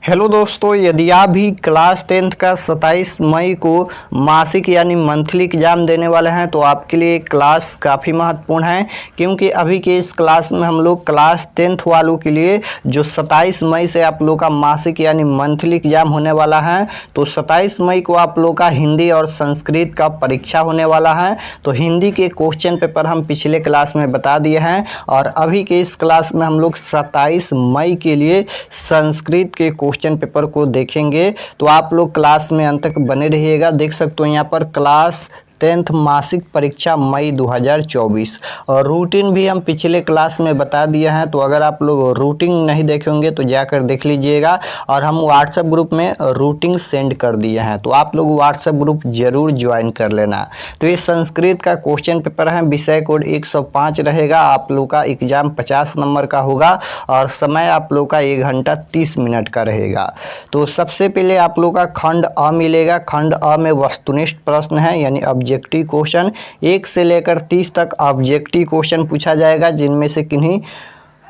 Hello दोस्तों, यदि आप भी क्लास 10th का 27 मई को मासिक यानी मंथली एग्ज़ाम देने वाले हैं तो आपके लिए क्लास काफ़ी महत्वपूर्ण है, क्योंकि अभी के इस क्लास में हम लोग क्लास 10th वालों के लिए जो 27 मई से आप लोग का मासिक यानी मंथली एग्ज़ाम होने वाला है, तो 27 मई को आप लोग का हिंदी और संस्कृत का परीक्षा होने वाला है। तो हिंदी के क्वेश्चन पेपर हम पिछले क्लास में बता दिए हैं और अभी के इस क्लास में हम लोग 27 मई के लिए संस्कृत के क्वेश्चन पेपर को देखेंगे। तो आप लोग क्लास में अंत तक बने रहिएगा। देख सकते हो यहाँ पर क्लास 10th मासिक परीक्षा मई 2024 और रूटीन भी हम पिछले क्लास में बता दिए हैं। तो अगर आप लोग रूटीन नहीं देखे होंगे तो जाकर देख लीजिएगा और हम व्हाट्सएप ग्रुप में रूटीन सेंड कर दिए हैं, तो आप लोग व्हाट्सएप ग्रुप जरूर ज्वाइन कर लेना। तो ये संस्कृत का क्वेश्चन पेपर है, विषय कोड 105 रहेगा। आप लोग का एग्जाम 50 नंबर का होगा और समय आप लोग का 1 घंटा 30 मिनट का रहेगा। तो सबसे पहले आप लोग का खंड अ मिलेगा। खंड अ में वस्तुनिष्ठ प्रश्न है यानी ऑब्जेक्टिव क्वेश्चन। 1 से लेकर 30 तक ऑब्जेक्टिव क्वेश्चन पूछा जाएगा, जिनमें से किन्हीं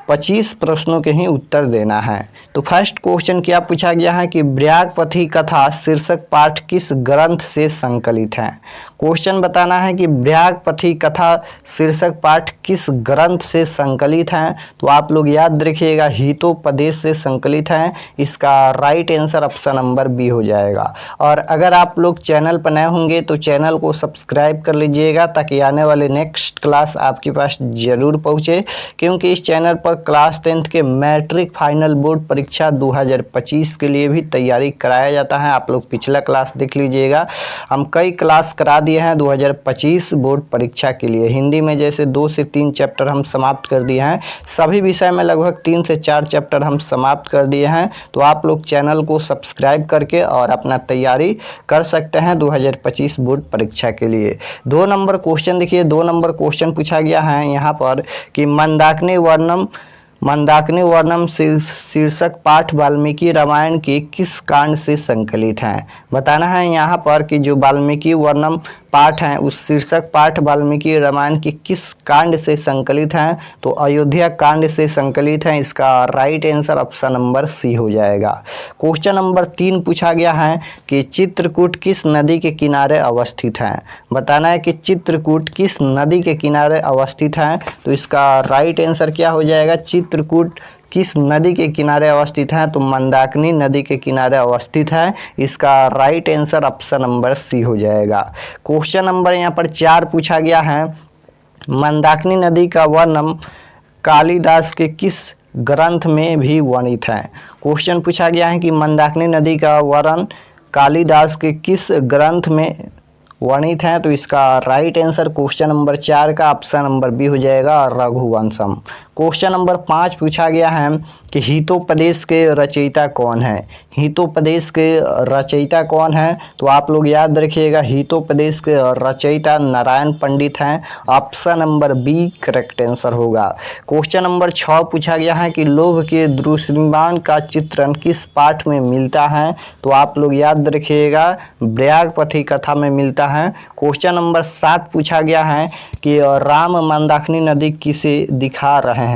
25 प्रश्नों के ही उत्तर देना है। तो फर्स्ट क्वेश्चन क्या पूछा गया है कि ब्रह्मपथी कथा शीर्षक पाठ किस ग्रंथ से संकलित है। क्वेश्चन बताना है कि ब्रह्मपथी कथा शीर्षक पाठ किस ग्रंथ से संकलित है। तो आप लोग याद रखिएगा हितोपदेश से संकलित है। इसका right answer option number B हो जाएगा। और अगर आप लोग चैनल पर नए होंगे तो चैनल को सब्सक्राइब कर लीजिएगा, ताकि आने वाले नेक्स्ट क्लास आपके पास जरूर पहुँचे, क्योंकि इस चैनल पर क्लास 10th के मैट्रिक फाइनल बोर्ड परीक्षा 2025 के लिए भी तैयारी कराया जाता है। आप लोग पिछला क्लास देख लीजिएगा, हम कई क्लास करा दिए हैं 2025 बोर्ड परीक्षा के लिए। हिंदी में जैसे 2 से 3 चैप्टर हम समाप्त कर दिए हैं, सभी विषय में लगभग 3 से 4 चैप्टर हम समाप्त कर दिए हैं। तो आप लोग चैनल को सब्सक्राइब करके और अपना तैयारी कर सकते हैं 2025 बोर्ड परीक्षा के लिए। 2 नंबर क्वेश्चन देखिए, 2 नंबर क्वेश्चन पूछा गया है यहाँ पर कि मंदाकिनी वर्णम शीर्षक पाठ वाल्मीकि रामायण के किस कांड से संकलित है। बताना है यहाँ पर कि जो वाल्मीकि वर्णम पाठ है उस शीर्षक पाठ वाल्मीकि रामायण के किस कांड से संकलित है। तो अयोध्या कांड से संकलित है। इसका right answer option number C हो जाएगा। क्वेश्चन नंबर 3 पूछा गया है कि चित्रकूट किस नदी के किनारे अवस्थित है। बताना है कि चित्रकूट किस नदी के किनारे अवस्थित है। तो इसका राइट आंसर क्या हो जाएगा, चित्रकूट किस नदी के किनारे अवस्थित है। तो मंदाकिनी नदी के किनारे अवस्थित है। इसका right answer option number C हो जाएगा। क्वेश्चन नंबर यहाँ पर 4 पूछा गया है, मंदाकिनी नदी का वर्णन कालिदास के किस ग्रंथ में भी वर्णित है। क्वेश्चन पूछा गया है कि मंदाकिनी नदी का वर्णन कालिदास के किस ग्रंथ में वर्णित है। तो इसका राइट आंसर क्वेश्चन नंबर 4 का ऑप्शन नंबर बी हो जाएगा, रघुवंशम। क्वेश्चन नंबर 5 पूछा गया है कि हितोपदेश के रचयिता कौन है। हितोपदेश के रचयिता कौन है। तो आप लोग याद रखिएगा हितोपदेश के रचयिता नारायण पंडित हैं। Option number B correct answer होगा। क्वेश्चन नंबर 6 पूछा गया है कि लोभ के दुष्परिणाम का चित्रण किस पाठ में मिलता है। तो आप लोग याद रखिएगा ब्रह्मपथी कथा में मिलता है। क्वेश्चन नंबर 7 पूछा गया है कि राम मंदाकिनी नदी किसे दिखा रहे हैं।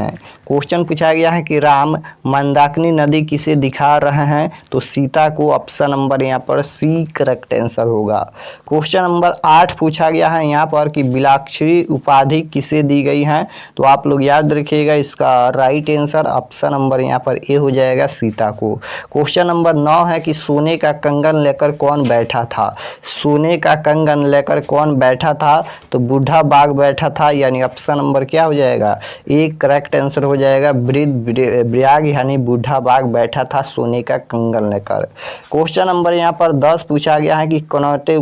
क्वेश्चन पूछा गया है कि राम मंदाकिनी नदी किसे दिखा रहे हैं। तो सीता को। ऑप्शन नंबर यहाँ पर सी करेक्ट आंसर होगा। क्वेश्चन नंबर 8 पूछा गया है यहाँ पर कि बिलाक्षी उपाधि किसे दी गई है। तो आप लोग याद रखिएगा इसका राइट आंसर ऑप्शन नंबर यहाँ पर ए हो जाएगा, सीता को। क्वेश्चन नंबर 9 है कि सोने का कंगन लेकर कौन बैठा था। सोने का कंगन लेकर कौन बैठा था। तो बूढ़ा बाघ बैठा था, यानी ऑप्शन नंबर क्या हो जाएगा, एक करेक्ट आंसर हो जाएगा, ब्रयाग यानी बूढ़ा बाघ बैठा था सोने का कंगन लेकर। क्वेश्चन नंबर यहाँ पर 10 पूछा गया है कि कनौटे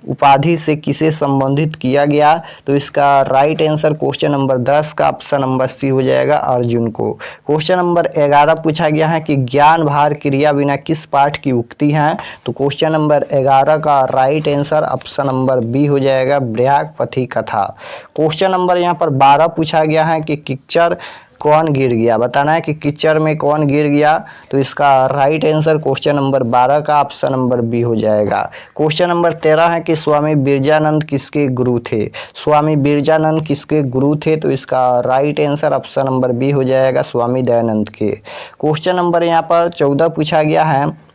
उपाधि से किसे संबंधित किया गया। तो इसका राइट आंसर क्वेश्चन नंबर 10 का ऑप्शन नंबर सी हो जाएगा, अर्जुन को। क्वेश्चन नंबर 11 पूछा गया है कि ज्ञान भार क्रिया बिना किस पाठ की उक्ति है। तो क्वेश्चन नंबर 11 का right answer option number B हो जाएगा, ब्रह्मपथी कथा। क्वेश्चन नंबर यहाँ पर 12 पूछा गया है कि किच्चर कौन गिर गया, बताना है कि कीचड़ में कौन गिर गया। तो इसका राइट आंसर क्वेश्चन नंबर 12 का ऑप्शन नंबर बी हो जाएगा। क्वेश्चन नंबर 13 है कि स्वामी बिरजानंद किसके गुरु थे। स्वामी बिरजानंद किसके गुरु थे, तो इसका right answer option number B हो जाएगा, स्वामी दयानंद के। क्वेश्चन नंबर यहाँ पर 14 पूछा गया है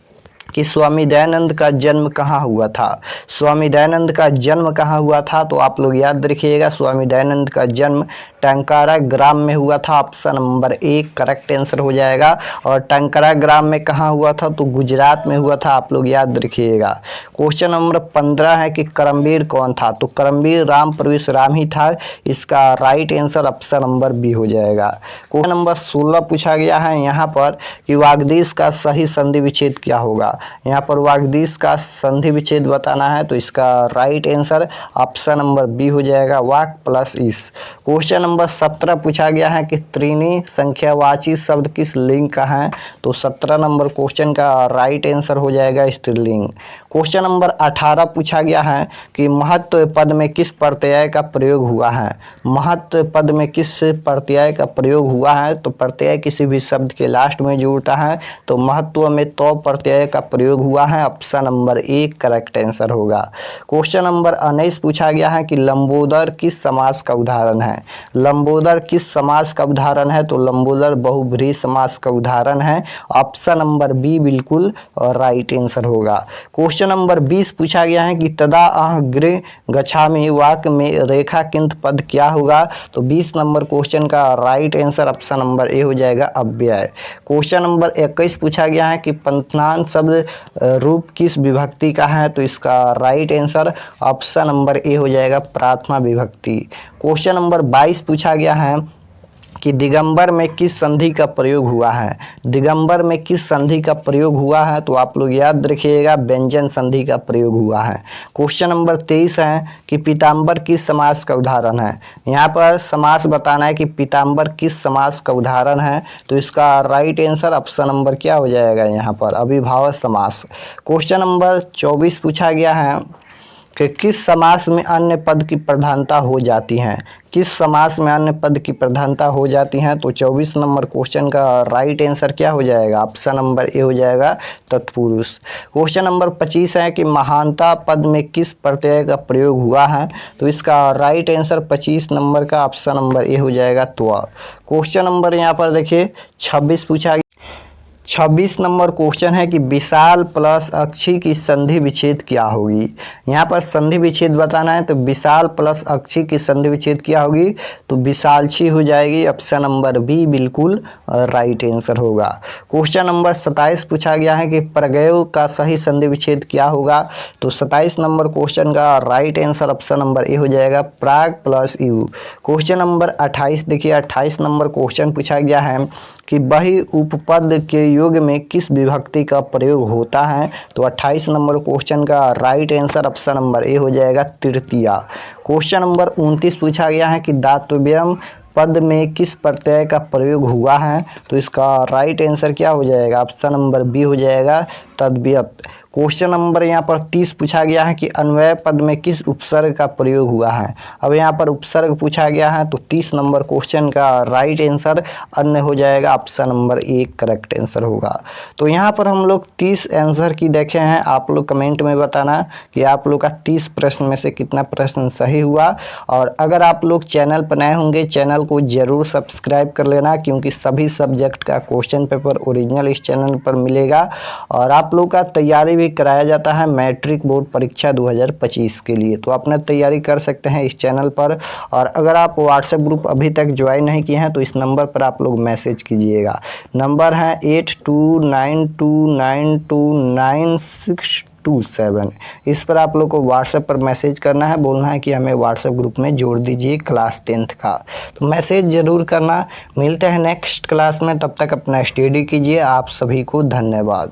कि स्वामी दयानंद का जन्म कहाँ हुआ था। स्वामी दयानंद का जन्म कहाँ हुआ था, तो आप लोग याद रखिएगा, स्वामी दयानंद का जन्म टंकारा ग्राम में हुआ था, option number A correct answer हो जाएगा। और टंकारा ग्राम में कहाँ हुआ था, तो गुजरात में हुआ था, आप लोग याद रखिएगा। क्वेश्चन नंबर 15 है कि करमवीर कौन था, तो करमवीर राम प्रवेश राम ही था, इसका right answer option number B हो जाएगा। क्वेश्चन नंबर 16 पूछा गया है यहाँ पर कि वागदीश का सही संधि विच्छेद क्या होगा। यहाँ पर वागदीश का संधि विच्छेद बताना है, तो इसका right answer option number B हो जाएगा, वाक प्लस इस। क्वेश्चन नंबर 17 पूछा गया है कि त्रीनी संख्यावाची शब्द किस लिंग का है, तो 17 नंबर क्वेश्चन का राइट आंसर हो जाएगा स्त्रीलिंग। क्वेश्चन नंबर 18 पूछा गया है कि महत्व पद में किस प्रत्यय का प्रयोग हुआ है। महत्व पद में किस प्रत्यय का प्रयोग हुआ है, तो प्रत्यय किसी भी शब्द के लास्ट में जुड़ता है, तो महत्व में तो प्रत्यय का प्रयोग हुआ है, option number A correct answer होगा। क्वेश्चन नंबर 19 पूछा गया है कि लंबोदर किस समास का उदाहरण है। लंबोदर किस समास का उदाहरण है, तो लंबोदर बहुब्रीहि समास का उदाहरण है, ऑप्शन नंबर बी बिल्कुल राइट आंसर होगा। क्वेश्चन नंबर 20 पूछा गया है कि तदा गृह गच्छामि वाक्य में रेखा किंत पद क्या होगा, तो 20 नंबर क्वेश्चन का right answer option number A हो जाएगा, अव्यय। क्वेश्चन नंबर 21 पूछा गया है कि पंथनान शब्द रूप किस विभक्ति का है, तो इसका right answer option number A हो जाएगा, प्रार्थना विभक्ति। क्वेश्चन नंबर 22 पूछा गया है कि दिगंबर में किस संधि का प्रयोग हुआ है। दिगंबर में किस संधि का प्रयोग हुआ है, तो आप लोग याद रखिएगा, व्यंजन संधि का प्रयोग हुआ है। क्वेश्चन नंबर 23 है कि पीताम्बर किस समास का उदाहरण है। यहाँ पर समास बताना है कि पीताम्बर किस समास का उदाहरण है, तो इसका राइट आंसर ऑप्शन नंबर क्या हो जाएगा, यहाँ पर अविभाज्य समास। क्वेश्चन नंबर 24 पूछा गया है कि किस समास में अन्य पद की प्रधानता हो जाती है। किस समास में अन्य पद की प्रधानता हो जाती है, तो 24 नंबर क्वेश्चन का राइट आंसर क्या हो जाएगा, ऑप्शन नंबर ए हो जाएगा, तत्पुरुष। क्वेश्चन नंबर 25 है कि महानता पद में किस प्रत्यय का प्रयोग हुआ है, तो इसका राइट आंसर 25 नंबर का ऑप्शन नंबर ए हो जाएगा, त्वा। क्वेश्चन नंबर यहाँ पर देखिए 26 पूछा 26 नंबर क्वेश्चन है कि विशाल प्लस अक्षी की संधि विच्छेद क्या होगी। यहाँ पर संधि विच्छेद बताना है, तो विशाल प्लस अक्षी की संधि विच्छेद क्या होगी, तो विशालक्षी हो जाएगी, ऑप्शन नंबर बी बिल्कुल राइट आंसर होगा। क्वेश्चन नंबर 27 पूछा गया है कि प्रगय का सही संधि विच्छेद क्या होगा, तो 27 नंबर क्वेश्चन का right answer option number A हो जाएगा, प्राग प्लस यू। क्वेश्चन नंबर 28 देखिए, 28 नंबर क्वेश्चन पूछा गया है कि बही उपपद के योग में किस विभक्ति का प्रयोग होता है, तो 28 नंबर क्वेश्चन का right answer option number A हो जाएगा, तृतीया। क्वेश्चन नंबर 29 पूछा गया है कि दातव्यम पद में किस प्रत्यय का प्रयोग हुआ है, तो इसका राइट आंसर क्या हो जाएगा, ऑप्शन नंबर बी हो जाएगा, तद्व्यत। क्वेश्चन नंबर यहाँ पर 30 पूछा गया है कि अन्वय पद में किस उपसर्ग का प्रयोग हुआ है। अब यहाँ पर उपसर्ग पूछा गया है, तो 30 नंबर क्वेश्चन का राइट आंसर अन्य हो जाएगा, option number A correct answer होगा। तो यहाँ पर हम लोग 30 आंसर की देखे हैं, आप लोग कमेंट में बताना कि आप लोग का 30 प्रश्न में से कितना प्रश्न सही हुआ। और अगर आप लोग चैनल पर नए होंगे, चैनल को ज़रूर सब्सक्राइब कर लेना, क्योंकि सभी सब्जेक्ट का क्वेश्चन पेपर ओरिजिनल इस चैनल पर मिलेगा। और आप लोग का तैयारी कराया जाता है मैट्रिक बोर्ड परीक्षा 2025 के लिए, तो अपना तैयारी कर सकते हैं इस चैनल पर। और अगर आप व्हाट्सएप ग्रुप अभी तक ज्वाइन नहीं किए हैं, तो इस नंबर पर आप लोग मैसेज कीजिएगा। नंबर है 8292292627। इस पर आप लोग को व्हाट्सएप पर मैसेज करना है, बोलना है कि हमें व्हाट्सएप ग्रुप में जोड़ दीजिए क्लास 10th का, तो मैसेज ज़रूर करना। मिलते हैं नेक्स्ट क्लास में, तब तक अपना स्टडी कीजिए। आप सभी को धन्यवाद।